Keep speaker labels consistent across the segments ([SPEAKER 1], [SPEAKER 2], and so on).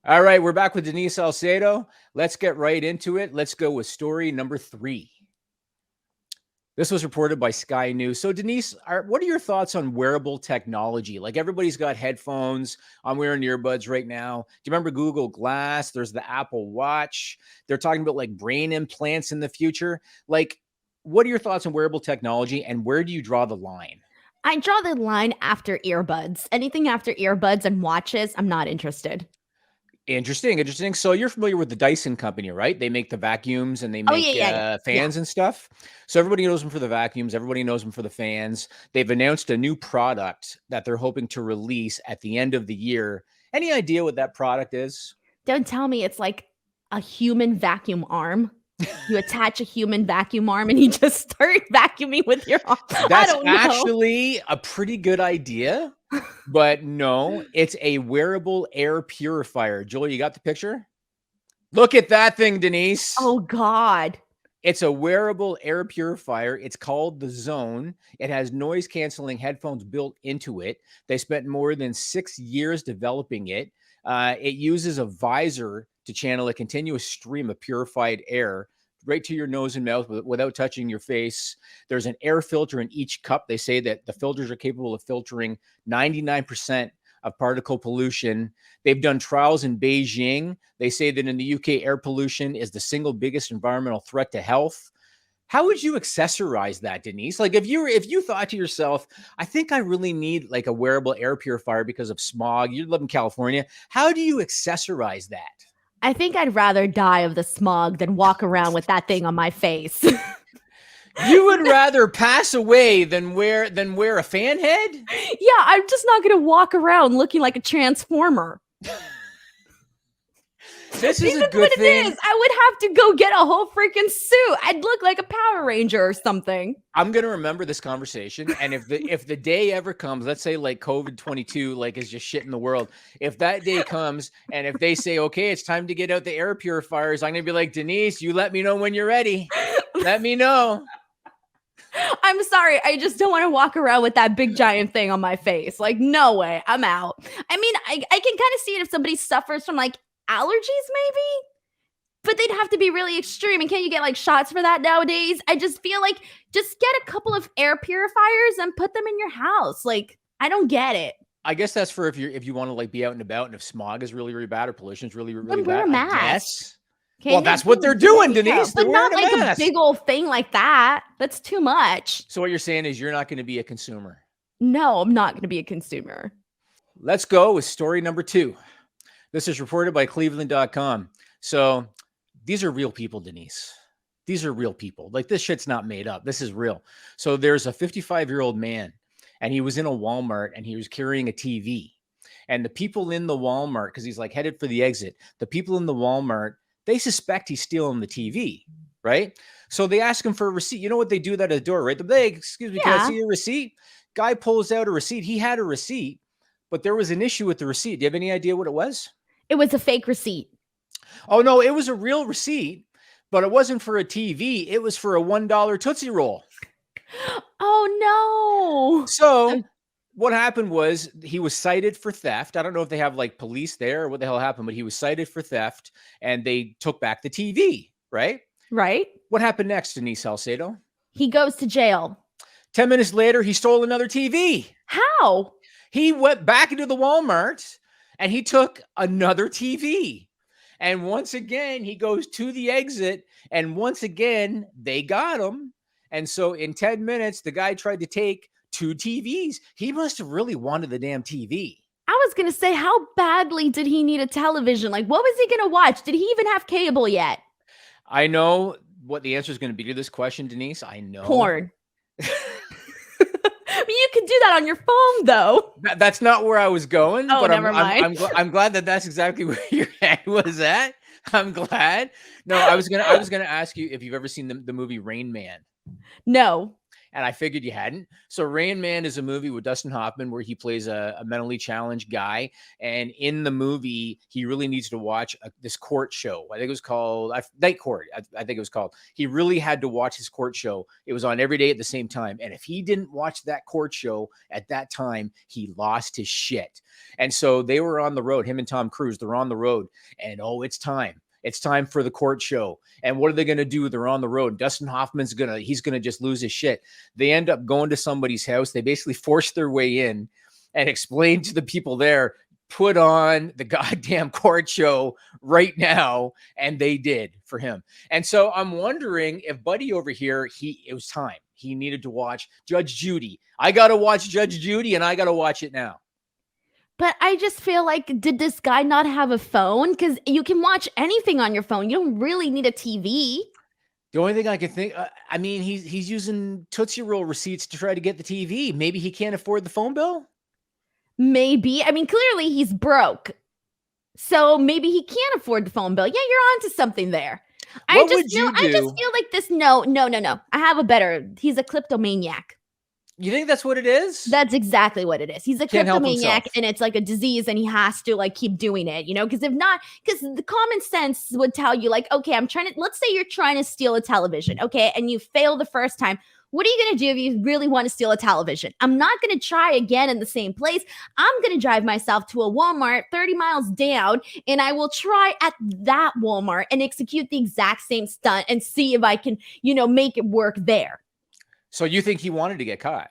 [SPEAKER 1] All right, we're back with Denise Salcedo. Let's get right into it. Let's go with story number 3. This was reported by Sky News. So, Denise, what are your thoughts on wearable technology? Like everybody's got headphones. I'm wearing earbuds right now. Do you remember Google Glass? There's the Apple Watch. They're talking about like brain implants in the future. Like, what are your thoughts on wearable technology and where do you draw the line?
[SPEAKER 2] I draw the line after earbuds. Anything after earbuds and watches, I'm not interested.
[SPEAKER 1] Interesting. So you're familiar with the Dyson company, right? They make the vacuums and they
[SPEAKER 2] Oh, yeah,
[SPEAKER 1] make
[SPEAKER 2] yeah, yeah. Yeah.
[SPEAKER 1] fans and stuff. So everybody knows them for the vacuums. Everybody knows them for the fans. They've announced a new product that they're hoping to release at the end of the year. Any idea what that product is?
[SPEAKER 2] Don't tell me it's like a human vacuum arm. You attach a human vacuum arm and you just start vacuuming with your arm. I
[SPEAKER 1] That's
[SPEAKER 2] don't know.
[SPEAKER 1] actually a pretty good idea, but no, it's a wearable air purifier. Joel, you got the picture? Look at that thing, Denise.
[SPEAKER 2] Oh, God.
[SPEAKER 1] It's a wearable air purifier. It's called the Zone. It has noise canceling headphones built into it. They spent more than 6 years developing it. It uses a visor to channel a continuous stream of purified air right to your nose and mouth without touching your face. There's an air filter in each cup. They say that the filters are capable of filtering 99% of particle pollution. They've done trials in Beijing. They say that in the UK, air pollution is the single biggest environmental threat to health. How would you accessorize that, Denise? Like if you thought to yourself, I think I really need like a wearable air purifier because of smog. You live in California. How do you accessorize that?
[SPEAKER 2] I think I'd rather die of the smog than walk around with that thing on my face.
[SPEAKER 1] You would rather pass away than wear a fan head?
[SPEAKER 2] Yeah, I'm just not going to walk around looking like a transformer.
[SPEAKER 1] This is a
[SPEAKER 2] That's
[SPEAKER 1] good
[SPEAKER 2] what
[SPEAKER 1] thing.
[SPEAKER 2] it is. I would have to go get a whole freaking suit. I'd look like a Power Ranger or something.
[SPEAKER 1] I'm gonna remember this conversation, and if the day ever comes, let's say like COVID-22, like is just shit in the world. If that day comes, and if they say, okay, it's time to get out the air purifiers, I'm gonna be like, Denise, you let me know when you're ready. Let me know.
[SPEAKER 2] I'm sorry. I just don't want to walk around with that big giant thing on my face. Like, no way. I'm out. I mean, I can kind of see it if somebody suffers from like allergies, maybe. But they'd have to be really extreme. And can't you get like shots for that nowadays? I just feel like just get a couple of air purifiers and put them in your house. Like, I don't get it.
[SPEAKER 1] I guess that's for if you want to like be out and about, and if smog is really bad or pollution is really
[SPEAKER 2] Then wear
[SPEAKER 1] bad.
[SPEAKER 2] a
[SPEAKER 1] I
[SPEAKER 2] mask.
[SPEAKER 1] guess.
[SPEAKER 2] Okay,
[SPEAKER 1] Well, that's what they're doing,
[SPEAKER 2] yeah,
[SPEAKER 1] Denise.
[SPEAKER 2] but
[SPEAKER 1] They're
[SPEAKER 2] not
[SPEAKER 1] wearing a
[SPEAKER 2] like a
[SPEAKER 1] mask.
[SPEAKER 2] big old thing like that. That's too much.
[SPEAKER 1] So what you're saying is you're not going to be a consumer.
[SPEAKER 2] No, I'm not going to be a consumer.
[SPEAKER 1] Let's go with story number 2. This is reported by Cleveland.com. So these are real people, Denise. These are real people. Like this shit's not made up. This is real. So there's a 55-year-old man, and he was in a Walmart and he was carrying a TV. And the people in the Walmart, because he's like headed for the exit, the people in the Walmart, they suspect he's stealing the TV, right? So they ask him for a receipt. You know what they do that at the door, right? They, excuse me, can I
[SPEAKER 2] Yeah,
[SPEAKER 1] see your receipt? Guy pulls out a receipt. He had a receipt, but there was an issue with the receipt. Do you have any idea what it was?
[SPEAKER 2] it was a fake receipt.
[SPEAKER 1] Oh, no, it was a real receipt, but it wasn't for a TV. It was for a $1 Tootsie Roll.
[SPEAKER 2] Oh no.
[SPEAKER 1] So what happened was he was cited for theft. I don't know if they have like police there or what the hell happened, but he was cited for theft and they took back the TV, right?
[SPEAKER 2] Right?
[SPEAKER 1] What happened next, Denise Salcedo?
[SPEAKER 2] He goes to jail.
[SPEAKER 1] 10 minutes later, he stole another TV.
[SPEAKER 2] How?
[SPEAKER 1] He went back into the Walmart and he took another TV. And once again, he goes to the exit. And once again, they got him. And so in 10 minutes, the guy tried to take 2 TVs. He must have really wanted the damn TV.
[SPEAKER 2] I was going to say, how badly did he need a television? Like, what was he going to watch? Did he even have cable yet?
[SPEAKER 1] I know what the answer is going to be to this question, Denise. I know.
[SPEAKER 2] Porn. I mean, you can do that on your phone, though.
[SPEAKER 1] That's not where I was going.
[SPEAKER 2] Oh,
[SPEAKER 1] but
[SPEAKER 2] never mind.
[SPEAKER 1] I'm glad that that's exactly where your head was at. I'm glad. No, I was gonna ask you if you've ever seen the movie Rain Man.
[SPEAKER 2] No.
[SPEAKER 1] and I figured you hadn't. So Rain Man is a movie with Dustin Hoffman where he plays a mentally challenged guy, and in the movie, he really needs to watch this court show. I think it was called Night Court. I think it was called. He really had to watch his court show. It was on every day at the same time, and if he didn't watch that court show at that time, he lost his shit. And so they were on the road. Him and Tom Cruise. They're on the road, and it's time. It's time for the court show. And what are they going to do? They're on the road. Dustin Hoffman's he's going to just lose his shit. They end up going to somebody's house. They basically force their way in and explain to the people there, put on the goddamn court show right now. And they did for him. And so I'm wondering if Buddy over here, it was time. He needed to watch Judge Judy. I got to watch Judge Judy, and I got to watch it now.
[SPEAKER 2] But I just feel like, did this guy not have a phone? Because you can watch anything on your phone. You don't really need a TV.
[SPEAKER 1] The only thing I can think, I mean, he's using Tootsie Roll receipts to try to get the TV. Maybe he can't afford the phone bill?
[SPEAKER 2] Maybe. I mean, clearly he's broke. So maybe he can't afford the phone bill. Yeah, you're onto something there.
[SPEAKER 1] What would you do?
[SPEAKER 2] I just feel like this. No. I have a better. He's a kleptomaniac.
[SPEAKER 1] You think that's what it is?
[SPEAKER 2] That's exactly what it is. He's a kleptomaniac, and it's like a disease, and he has to like keep doing it, because if not, because the common sense would tell you like, okay, let's say you're trying to steal a television, okay, and you fail the first time. What are you going to do if you really want to steal a television? I'm not going to try again in the same place. I'm going to drive myself to a Walmart 30 miles down, and I will try at that Walmart and execute the exact same stunt and see if I can, make it work there.
[SPEAKER 1] So you think he wanted to get caught?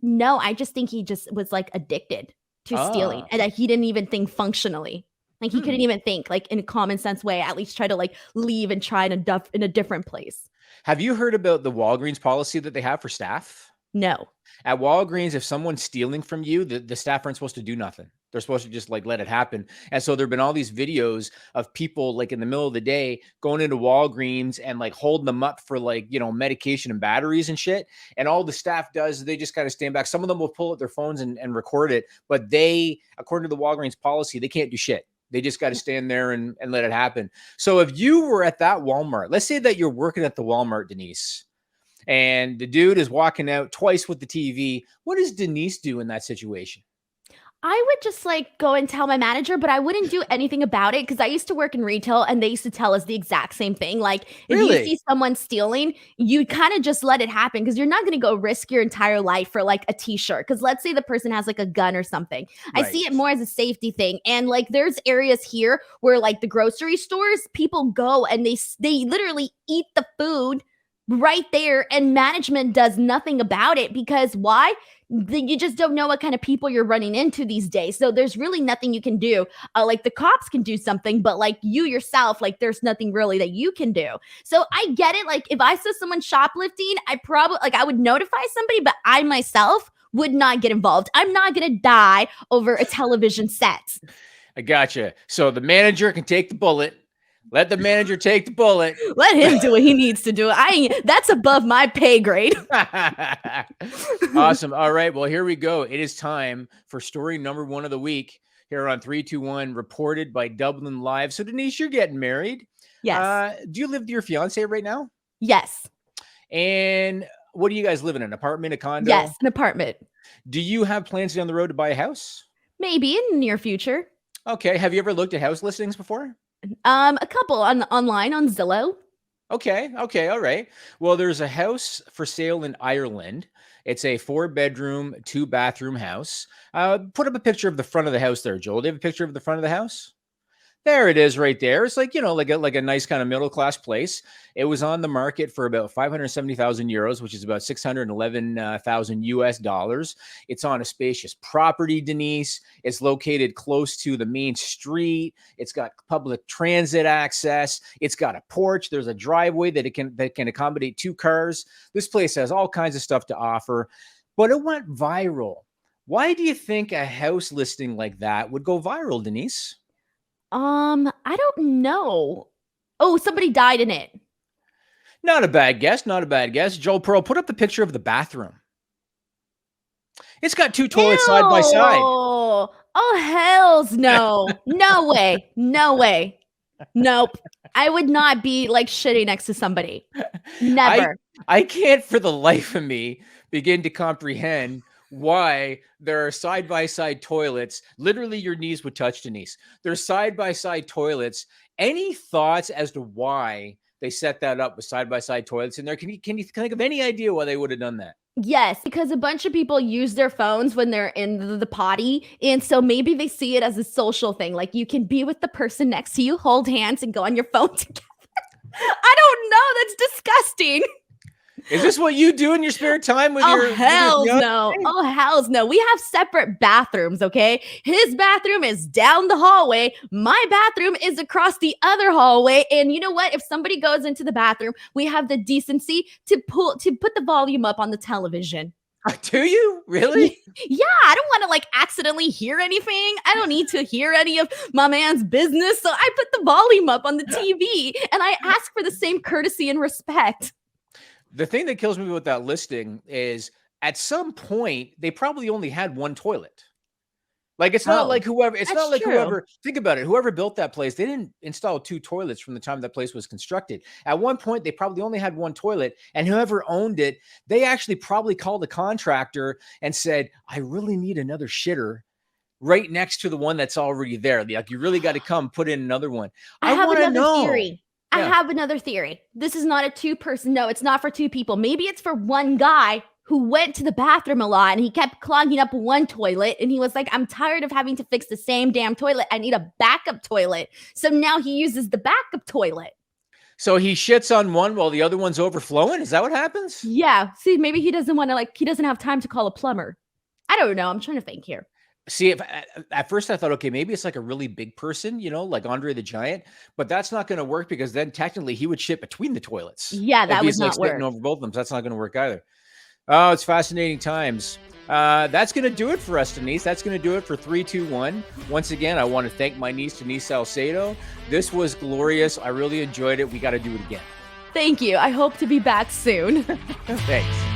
[SPEAKER 2] No, I just think he just was like addicted to stealing, and that he didn't even think functionally. Like he couldn't even think like in a common sense way, at least try to like leave and try in a different place.
[SPEAKER 1] Have you heard about the Walgreens policy that they have for staff?
[SPEAKER 2] No.
[SPEAKER 1] At Walgreens, if someone's stealing from you, the staff aren't supposed to do nothing. They're supposed to just like let it happen. And so there've been all these videos of people like in the middle of the day going into Walgreens and like holding them up for like, medication and batteries and shit. And all the staff does is they just kind of stand back. Some of them will pull out their phones and record it, but they, according to the Walgreens policy, they can't do shit. They just got to stand there and let it happen. So if you were at that Walmart, let's say that you're working at the Walmart, Denise, and the dude is walking out twice with the TV, what does Denise do in that situation?
[SPEAKER 2] I would just like go and tell my manager, but I wouldn't do anything about it because I used to work in retail and they used to tell us the exact same thing. Like if you see someone stealing, you kind of just let it happen because you're not going to go risk your entire life for like a t-shirt. Because let's say the person has like a gun or something. Right. I see it more as a safety thing. And like there's areas here where like the grocery stores, people go and they literally eat the food right there and management does nothing about it because why? You just don't know what kind of people you're running into these days. So there's really nothing you can do. Like the cops can do something, but like you yourself, like there's nothing really that you can do. So I get it. Like if I saw someone shoplifting, I would notify somebody, but I myself would not get involved. I'm not going to die over a television set.
[SPEAKER 1] I gotcha. So the manager can take the bullet. Let the manager take the bullet.
[SPEAKER 2] Let him do what he needs to do. That's above my pay grade.
[SPEAKER 1] Awesome. All right. Well, here we go. It is time for story number 1 of the week here on 3-2-1, reported by Dublin Live. So, Denise, you're getting married.
[SPEAKER 2] Yes.
[SPEAKER 1] Do you live with your fiance right now?
[SPEAKER 2] Yes.
[SPEAKER 1] And what do you guys live in? An apartment, a condo?
[SPEAKER 2] Yes, an apartment.
[SPEAKER 1] Do you have plans down the road to buy a house?
[SPEAKER 2] Maybe in the near future.
[SPEAKER 1] Okay. Have you ever looked at house listings before?
[SPEAKER 2] A couple online on Zillow.
[SPEAKER 1] Okay. All right. Well, there's a house for sale in Ireland. It's a 4-bedroom, 2-bathroom house. Put up a picture of the front of the house there, Joel. Do you have a picture of the front of the house? There it is right there. It's like, like a nice kind of middle-class place. It was on the market for about 570,000 euros, which is about 611,000 US dollars. It's on a spacious property, Denise. It's located close to the main street. It's got public transit access. It's got a porch. There's a driveway that can accommodate 2 cars. This place has all kinds of stuff to offer, but it went viral. Why do you think a house listing like that would go viral, Denise?
[SPEAKER 2] I don't know. Oh, somebody died in it.
[SPEAKER 1] Not a bad guess. Joel Pearl, put up the picture of the bathroom. It's got 2 toilets side by side.
[SPEAKER 2] Oh, hells no. No way. Nope. I would not be like shitting next to somebody.
[SPEAKER 1] I
[SPEAKER 2] Never.
[SPEAKER 1] I can't for the life of me begin to comprehend why there are side-by-side toilets. Literally, your knees would touch, Denise. There's side-by-side toilets. Any thoughts as to why they set that up with side-by-side toilets in there? Can you think of any idea why they would have done that?
[SPEAKER 2] Yes, because a bunch of people use their phones when they're in the potty. And so maybe they see it as a social thing. Like you can be with the person next to you, hold hands, and go on your phone together. I don't know. That's disgusting.
[SPEAKER 1] Is this what you do in your spare time with
[SPEAKER 2] Oh,
[SPEAKER 1] your
[SPEAKER 2] hells
[SPEAKER 1] fiance?
[SPEAKER 2] no. Oh, hells no. We have separate bathrooms, okay? His bathroom is down the hallway. My bathroom is across the other hallway. And you know what? If somebody goes into the bathroom, we have the decency to put the volume up on the television.
[SPEAKER 1] Do you really?
[SPEAKER 2] Yeah, I don't want to like accidentally hear anything. I don't need to hear any of my man's business. So I put the volume up on the TV and I ask for the same courtesy and respect.
[SPEAKER 1] The thing that kills me with that listing is at some point they probably only had one toilet. Like it's not
[SPEAKER 2] Oh,
[SPEAKER 1] like whoever it's not
[SPEAKER 2] that's
[SPEAKER 1] like
[SPEAKER 2] true.
[SPEAKER 1] whoever think about it, whoever built that place, they didn't install two toilets from the time that place was constructed. At one point, they probably only had one toilet, and whoever owned it, they actually probably called a contractor and said, "I really need another shitter right next to the one that's already there. Like you really got to come put in another one."
[SPEAKER 2] I
[SPEAKER 1] I
[SPEAKER 2] have
[SPEAKER 1] want to
[SPEAKER 2] another
[SPEAKER 1] know.
[SPEAKER 2] theory. I
[SPEAKER 1] Yeah.
[SPEAKER 2] have another theory. This is not a two-person. No, it's not for two people. Maybe it's for one guy who went to the bathroom a lot and he kept clogging up one toilet and he was like, I'm tired of having to fix the same damn toilet. I need a backup toilet. So now he uses the backup toilet.
[SPEAKER 1] So he shits on one while the other one's overflowing. Is that what happens?
[SPEAKER 2] Yeah. See, maybe he doesn't want to he doesn't have time to call a plumber. I don't know. I'm trying to think here.
[SPEAKER 1] See, if at first I thought, okay, maybe it's like a really big person, like Andre the Giant, but that's not going to work because then technically he would shit between the toilets
[SPEAKER 2] Yeah,
[SPEAKER 1] if
[SPEAKER 2] that would
[SPEAKER 1] he's like
[SPEAKER 2] not
[SPEAKER 1] sitting
[SPEAKER 2] work.
[SPEAKER 1] over both of them. So that's not going to work either. Oh, it's fascinating times. That's going to do it for us, Denise. That's going to do it for 3-2-1. Once again, I want to thank my niece, Denise Salcedo. This was glorious. I really enjoyed it. We got to do it again.
[SPEAKER 2] Thank you. I hope to be back soon.
[SPEAKER 1] Thanks.